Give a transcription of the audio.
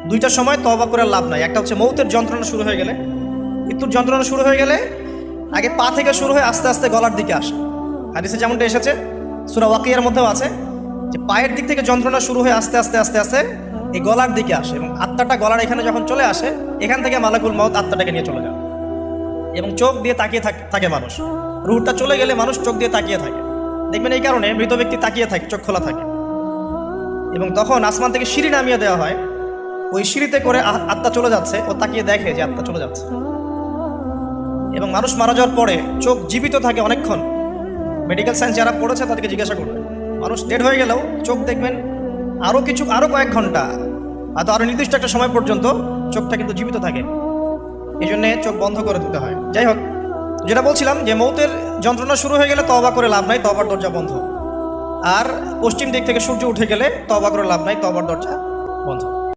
দুইটা সময় তওবা করে লাভ নাই। একটা হচ্ছে মৌতের যন্ত্রণা শুরু হয়ে গেলে, মৃত্যুর যন্ত্রণা শুরু হয়ে গেলে আগে পা থেকে শুরু হয়ে আস্তে আস্তে গলার দিকে আসে। হাদিসে যেমনটা এসেছে, সূরা ওয়াকিয়ার মধ্যেও আছে যে পায়ের দিক থেকে যন্ত্রণা শুরু হয়ে আস্তে আস্তে আস্তে আস্তে এই গলার দিকে আসে, এবং আত্মাটা গলার এখানে যখন চলে আসে, এখান থেকে মালাকুল মউত আত্মাটাকে নিয়ে চলে যায়। এবং চোখ দিয়ে তাকিয়ে থাকে মানুষ, রুহটা চলে গেলে মানুষ চোখ দিয়ে তাকিয়ে থাকে। দেখবেন এই কারণে মৃত ব্যক্তি তাকিয়ে থাকে, চোখ খোলা থাকে। এবং তখন আসমান থেকে সিঁড়ি নামিয়ে দেওয়া হয়, ওই সিঁড়িতে করে আত্মা চলে যাচ্ছে, ও তাকিয়ে দেখে যে আত্মা চলে যাচ্ছে। এবং মানুষ মারা যাওয়ার পরে চোখ জীবিত থাকে অনেকক্ষণ। মেডিকেল সায়েন্স যারা পড়েছে তাদেরকে জিজ্ঞাসা করবে, মানুষ ডেড হয়ে গেলেও চোখ দেখবেন আরও কয়েক ঘন্টা, হয়তো আরও নির্দিষ্ট একটা সময় পর্যন্ত চোখটা কিন্তু জীবিত থাকে। এই জন্যে চোখ বন্ধ করে দিতে হয়। যাই হোক, যেটা বলছিলাম যে মৌতের যন্ত্রণা শুরু হয়ে গেলে তওবা করে লাভ নাই, তওবার দরজা বন্ধ। আর পশ্চিম দিক থেকে সূর্য উঠে গেলে তওবা করে লাভ নাই, তওবার দরজা বন্ধ।